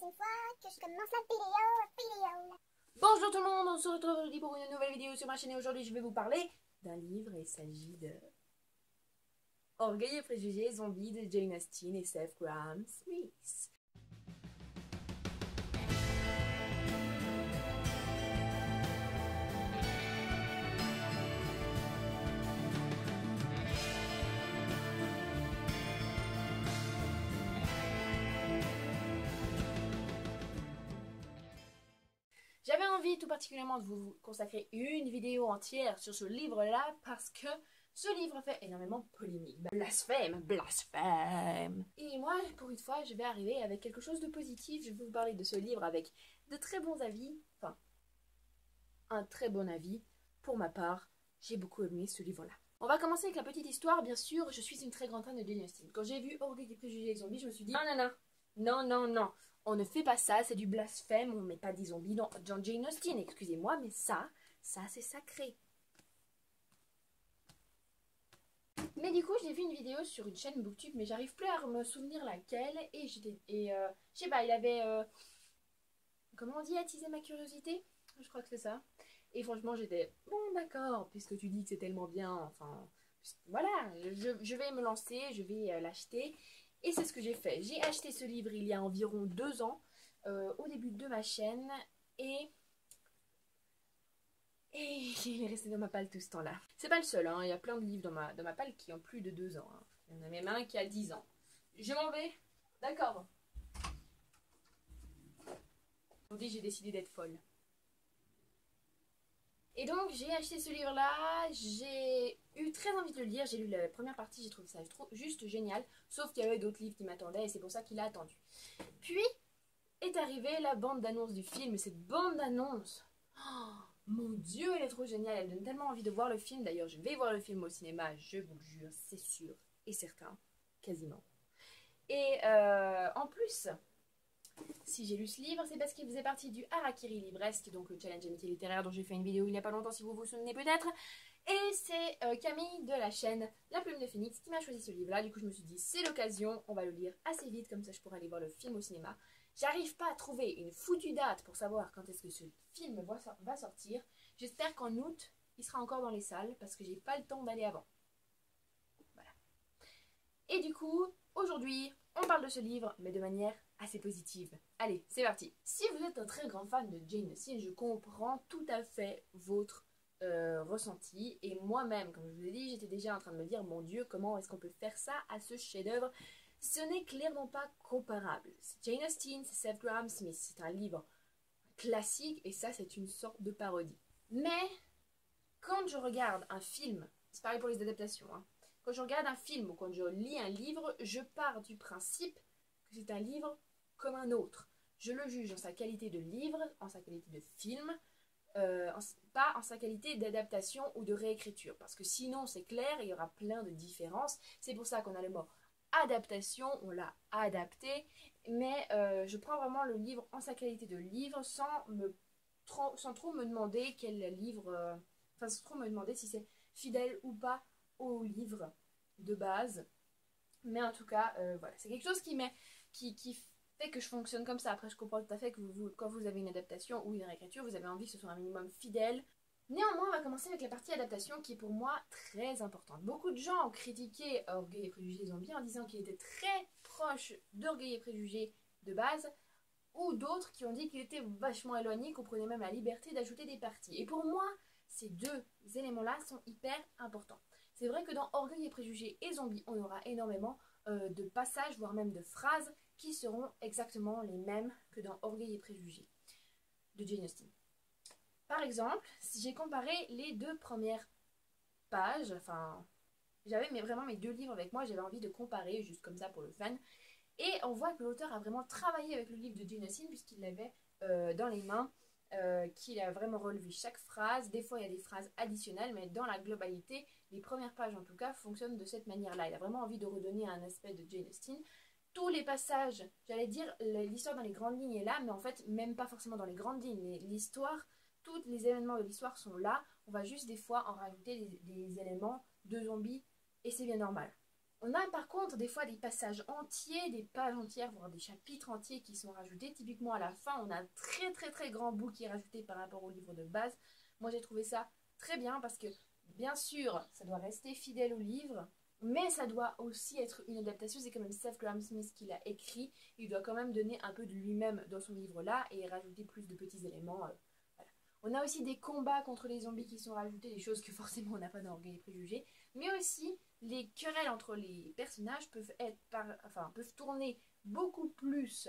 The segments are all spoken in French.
deuxième fois que je commence la vidéo. Bonjour tout le monde, on se retrouve aujourd'hui pour une nouvelle vidéo sur ma chaîne et aujourd'hui je vais vous parler d'un livre. Il s'agit de Orgueil et préjugés zombies de Jane Austen et Seth Graham Smith. J'avais envie tout particulièrement de vous consacrer une vidéo entière sur ce livre-là parce que ce livre fait énormément polémique. Blasphème, blasphème. Et moi, pour une fois, je vais arriver avec quelque chose de positif. Je vais vous parler de ce livre avec de très bons avis. Enfin, un très bon avis. Pour ma part, j'ai beaucoup aimé ce livre-là. On va commencer avec la petite histoire. Bien sûr, je suis une très grande fan de Jane Austen. Quand j'ai vu Orgueil et préjugés zombies, je me suis dit non. On ne fait pas ça, c'est du blasphème, on ne met pas des zombies dans Jane Austen, excusez-moi, mais ça c'est sacré. Mais du coup, j'ai vu une vidéo sur une chaîne Booktube, mais j'arrive plus à me souvenir laquelle, et je sais pas, il avait, comment on dit, attisé ma curiosité, je crois que c'est ça. Et franchement, j'étais, bon d'accord, puisque tu dis que c'est tellement bien, enfin, voilà, je vais me lancer, je vais l'acheter. Et c'est ce que j'ai fait. J'ai acheté ce livre il y a environ 2 ans, au début de ma chaîne, et il est resté dans ma palle tout ce temps-là. C'est pas le seul, hein. Il y a plein de livres dans ma palle qui ont plus de 2 ans. Hein. Il y en a même un qui a 10 ans. Je m'en vais. D'accord. Aujourd'hui, j'ai décidé d'être folle. Et donc, j'ai acheté ce livre-là, j'ai eu très envie de le lire, j'ai lu la première partie, j'ai trouvé ça juste génial, sauf qu'il y avait d'autres livres qui m'attendaient et c'est pour ça qu'il a attendu. Puis est arrivée la bande-annonce du film, et cette bande-annonce, oh, mon Dieu, elle est trop géniale, elle donne tellement envie de voir le film. D'ailleurs, je vais voir le film au cinéma, je vous le jure, c'est sûr et certain, quasiment. Et en plus... Si j'ai lu ce livre, c'est parce qu'il faisait partie du Harakiri Libresque, donc le challenge amitié littéraire dont j'ai fait une vidéo il n'y a pas longtemps si vous vous souvenez peut-être. Et c'est Camille de la chaîne La Plume de Phénix qui m'a choisi ce livre-là. Du coup, je me suis dit, c'est l'occasion, on va le lire assez vite, comme ça je pourrai aller voir le film au cinéma. J'arrive pas à trouver une foutue date pour savoir quand est-ce que ce film va sortir. J'espère qu'en août, il sera encore dans les salles parce que j'ai pas le temps d'aller avant. Voilà. Et du coup, aujourd'hui, on parle de ce livre, mais de manière assez positive. Allez, c'est parti. Si vous êtes un très grand fan de Jane Austen, je comprends tout à fait votre ressenti. Et moi-même, comme je vous l'ai dit, j'étais déjà en train de me dire, mon Dieu, comment est-ce qu'on peut faire ça à ce chef-d'œuvre? Ce n'est clairement pas comparable. Jane Austen, c'est Seth Graham Smith. C'est un livre classique et ça, c'est une sorte de parodie. Mais quand je regarde un film, c'est pareil pour les adaptations, hein, quand je regarde un film ou quand je lis un livre, je pars du principe que c'est un livre comme un autre. Je le juge en sa qualité de livre, en sa qualité de film, pas en sa qualité d'adaptation ou de réécriture. Parce que sinon, c'est clair, il y aura plein de différences. C'est pour ça qu'on a le mot adaptation, on l'a adapté. Mais je prends vraiment le livre en sa qualité de livre sans trop me demander quel livre... sans trop me demander si c'est fidèle ou pas au livre de base. Mais en tout cas, voilà, c'est quelque chose qui fait que je fonctionne comme ça. Après, je comprends tout à fait que quand vous avez une adaptation ou une réécriture, vous avez envie que ce soit un minimum fidèle. Néanmoins, on va commencer avec la partie adaptation qui est pour moi très importante. Beaucoup de gens ont critiqué Orgueil et préjugés zombies en disant qu'il était très proche d'Orgueil et préjugés de base, ou d'autres qui ont dit qu'il était vachement éloigné, qu'on prenait même la liberté d'ajouter des parties. Et pour moi, ces deux éléments-là sont hyper importants. C'est vrai que dans Orgueil et préjugés et zombies, on aura énormément de passages, voire même de phrases qui seront exactement les mêmes que dans Orgueil et préjugés de Jane Austen. Par exemple, si j'ai comparé les 2 premières pages, enfin, j'avais vraiment mes 2 livres avec moi, j'avais envie de comparer juste comme ça pour le fun. Et on voit que l'auteur a vraiment travaillé avec le livre de Jane Austen puisqu'il l'avait dans les mains, qu'il a vraiment relevé chaque phrase. Des fois, il y a des phrases additionnelles, mais dans la globalité, les premières pages en tout cas fonctionnent de cette manière-là. Il a vraiment envie de redonner un aspect de Jane Austen. Tous les passages, j'allais dire l'histoire dans les grandes lignes est là, mais en fait, même pas forcément dans les grandes lignes. L'histoire, tous les événements de l'histoire sont là. On va juste des fois en rajouter des éléments de zombies et c'est bien normal. On a par contre des fois des passages entiers, des pages entières, voire des chapitres entiers qui sont rajoutés. Typiquement à la fin, on a un très grand bout qui est rajouté par rapport au livre de base. Moi j'ai trouvé ça très bien parce que bien sûr ça doit rester fidèle au livre, mais ça doit aussi être une adaptation. C'est quand même Seth Grahame-Smith qui l'a écrit. Il doit quand même donner un peu de lui-même dans son livre là et rajouter plus de petits éléments. Voilà. On a aussi des combats contre les zombies qui sont rajoutés, des choses que forcément on n'a pas dans Orgueil et Préjugés, mais aussi les querelles entre les personnages peuvent tourner beaucoup plus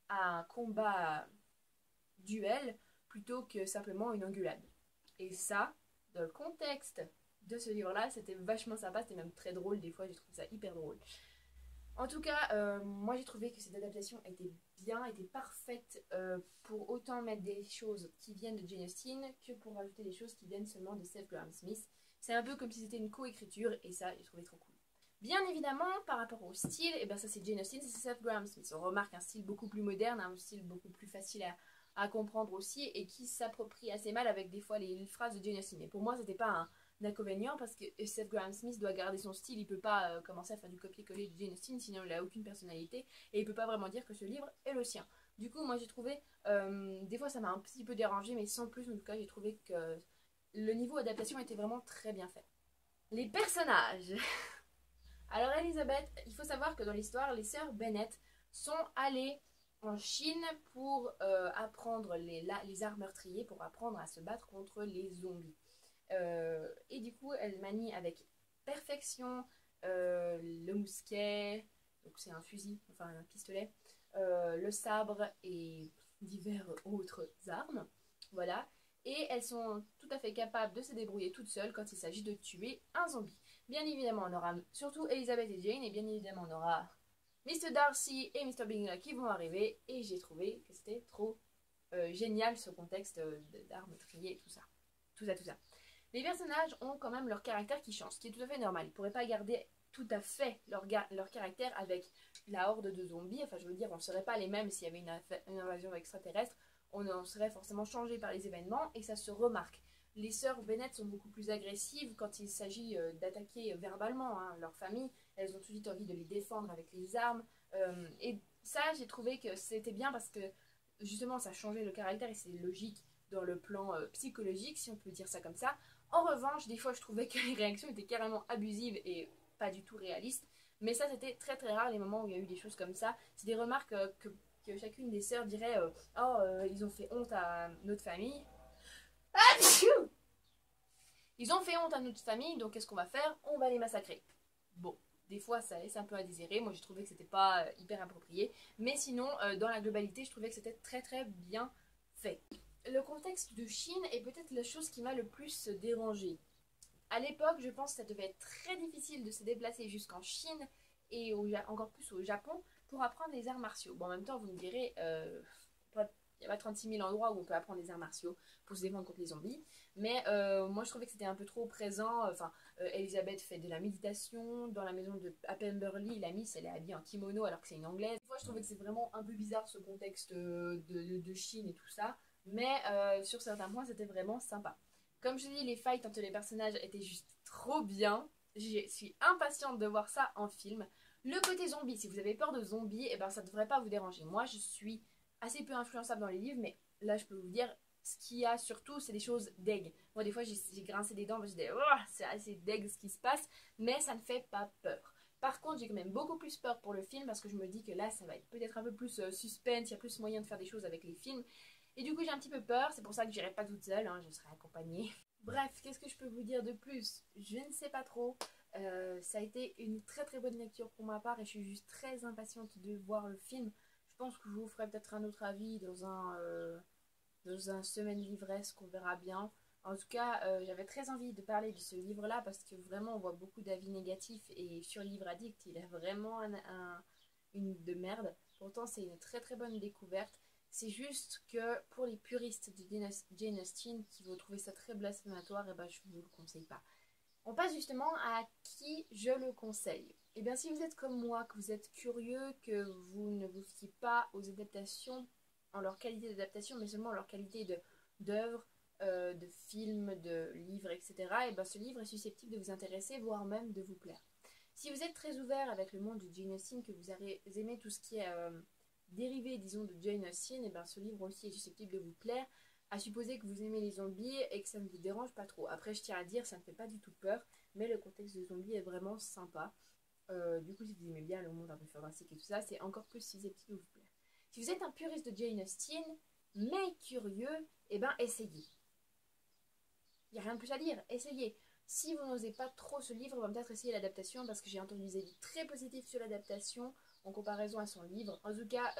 à un combat duel plutôt que simplement une engueulade. Et ça, dans le contexte de ce livre-là, c'était vachement sympa, c'était même très drôle, des fois j'ai trouvé ça hyper drôle. En tout cas, moi j'ai trouvé que cette adaptation était bien, était parfaite pour autant mettre des choses qui viennent de Jane Austen que pour rajouter des choses qui viennent seulement de Seth Grahame-Smith. C'est un peu comme si c'était une co-écriture et ça j'ai trouvé trop cool. Bien évidemment, par rapport au style, et ben ça c'est Jane Austen, c'est Seth Grahame-Smith. On remarque un style beaucoup plus moderne, un style beaucoup plus facile à comprendre aussi et qui s'approprie assez mal avec des fois les phrases de Jane Austen. Mais pour moi c'était pas un inconvénient parce que Seth Grahame-Smith doit garder son style, il peut pas commencer à faire du copier-coller de Jane Austen sinon il a aucune personnalité et il peut pas vraiment dire que ce livre est le sien. Du coup moi j'ai trouvé, des fois ça m'a un petit peu dérangé mais sans plus en tout cas j'ai trouvé que le niveau adaptation était vraiment très bien fait. Les personnages. Alors Elisabeth, il faut savoir que dans l'histoire, les sœurs Bennet sont allées en Chine pour apprendre les arts meurtriers, pour apprendre à se battre contre les zombies. Et du coup, elles manient avec perfection le mousquet, donc c'est un fusil, enfin un pistolet, le sabre et divers autres armes. Voilà. Et elles sont tout à fait capables de se débrouiller toutes seules quand il s'agit de tuer un zombie. Bien évidemment, on aura surtout Elizabeth et Jane, et bien évidemment, on aura Mr. Darcy et Mr. Bingley qui vont arriver, et j'ai trouvé que c'était trop génial ce contexte d'art meurtrier et tout ça. Tout ça, tout ça. Les personnages ont quand même leur caractère qui change, ce qui est tout à fait normal. Ils ne pourraient pas garder tout à fait leur caractère avec la horde de zombies. Enfin, je veux dire, on ne serait pas les mêmes s'il y avait une invasion extraterrestre. On en serait forcément changé par les événements, et ça se remarque. Les sœurs Bennet sont beaucoup plus agressives quand il s'agit d'attaquer verbalement leur famille. Elles ont tout de suite envie de les défendre avec les armes. Et ça, j'ai trouvé que c'était bien parce que justement, ça changeait le caractère et c'est logique dans le plan psychologique, si on peut dire ça comme ça. En revanche, des fois, je trouvais que les réactions étaient carrément abusives et pas du tout réalistes. Mais ça, c'était très rare les moments où il y a eu des choses comme ça. C'est des remarques que chacune des sœurs dirait ils ont fait honte à notre famille. Ils ont fait honte à notre famille, donc qu'est-ce qu'on va faire? On va les massacrer. Bon, des fois ça laisse un peu à désirer. Moi j'ai trouvé que c'était pas hyper approprié. Mais sinon, dans la globalité, je trouvais que c'était très bien fait. Le contexte de Chine est peut-être la chose qui m'a le plus dérangée. À l'époque, je pense que ça devait être très difficile de se déplacer jusqu'en Chine et encore plus au Japon pour apprendre les arts martiaux. Bon, en même temps, vous me direz, il n'y a pas 36 000 endroits où on peut apprendre les arts martiaux pour se défendre contre les zombies. Mais moi, je trouvais que c'était un peu trop présent. Enfin, Elisabeth fait de la méditation dans la maison de à Pemberley. La Miss, elle est habillée en kimono alors que c'est une anglaise. Des fois, je trouvais que c'est vraiment un peu bizarre ce contexte de Chine et tout ça. Mais sur certains points, c'était vraiment sympa. Comme je dis, les fights entre les personnages étaient juste trop bien. Je suis impatiente de voir ça en film. Le côté zombie, si vous avez peur de zombies, eh ben, ça ne devrait pas vous déranger. Moi, je suis assez peu influençable dans les livres, mais là, je peux vous dire, ce qu'il y a surtout, c'est des choses deg. Moi, des fois, j'ai grincé des dents, je disais, oh, c'est assez deg ce qui se passe, mais ça ne fait pas peur. Par contre, j'ai quand même beaucoup plus peur pour le film parce que je me dis que là, ça va être peut-être un peu plus suspense, il y a plus moyen de faire des choses avec les films. Et du coup, j'ai un petit peu peur, c'est pour ça que j'irai pas toute seule, hein, je serai accompagnée. Bref, qu'est-ce que je peux vous dire de plus? Je ne sais pas trop. Ça a été une très bonne lecture pour ma part et je suis juste très impatiente de voir le film. Je pense que je vous ferai peut-être un autre avis dans un semaine livresque, on verra bien. En tout cas, j'avais très envie de parler de ce livre-là parce que vraiment on voit beaucoup d'avis négatifs et sur Livre Addict, il est vraiment une de merde. Pourtant, c'est une très bonne découverte. C'est juste que pour les puristes de Jane Austen qui vont trouver ça très blasphématoire, et ben je vous le conseille pas. On passe justement à qui je le conseille. Et bien si vous êtes comme moi, que vous êtes curieux, que vous ne vous fiez pas aux adaptations en leur qualité d'adaptation, mais seulement en leur qualité d'œuvre, de film, de livre, etc. Et ben ce livre est susceptible de vous intéresser, voire même de vous plaire. Si vous êtes très ouvert avec le monde de Jane Austen, que vous aimez tout ce qui est dérivé, disons, de Jane Austen, et ben ce livre aussi est susceptible de vous plaire, à supposer que vous aimez les zombies et que ça ne vous dérange pas trop. Après, je tiens à dire, ça ne fait pas du tout peur, mais le contexte des zombies est vraiment sympa. Du coup, si vous aimez bien le monde un peu fantastique et tout ça, c'est encore plus susceptible de vous plaire. Si vous êtes un puriste de Jane Austen, mais curieux, et ben essayez. Il n'y a rien de plus à dire, essayez. Si vous n'osez pas trop ce livre, on va peut-être essayer l'adaptation parce que j'ai entendu des avis très positifs sur l'adaptation en comparaison à son livre. En tout cas,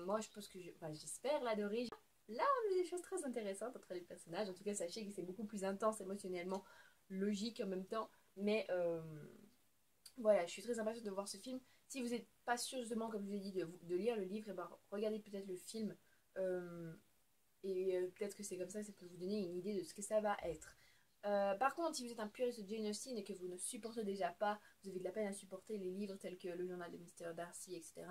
moi je pense que j'espère l'adorer. Là, on a des choses très intéressantes entre les personnages. En tout cas, sachez que c'est beaucoup plus intense émotionnellement, logique en même temps. Mais voilà, je suis très impatiente de voir ce film. Si vous n'êtes pas sûr justement, comme je vous ai dit, de lire le livre, et ben, regardez peut-être le film. Peut-être que c'est comme ça que vous donner une idée de ce que ça va être. Par contre, si vous êtes un puriste de Jane Austen et que vous ne supportez déjà pas, vous avez de la peine à supporter les livres tels que Le Journal de Mr. Darcy, etc.,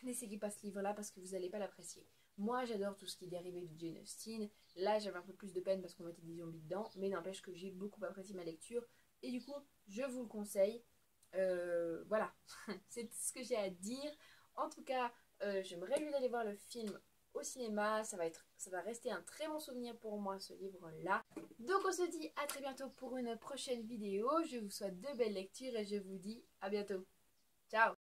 n'essayez pas ce livre-là parce que vous n'allez pas l'apprécier. Moi, j'adore tout ce qui est dérivé de Jane Austen. Là, j'avais un peu plus de peine parce qu'on mettait des zombies dedans, mais n'empêche que j'ai beaucoup apprécié ma lecture. Et du coup, je vous le conseille. Voilà, c'est ce que j'ai à dire. En tout cas, je me réjouis d'aller voir le film au cinéma. Ça va rester un très bon souvenir pour moi, ce livre-là. Donc, on se dit à très bientôt pour une prochaine vidéo. Je vous souhaite de belles lectures et je vous dis à bientôt. Ciao!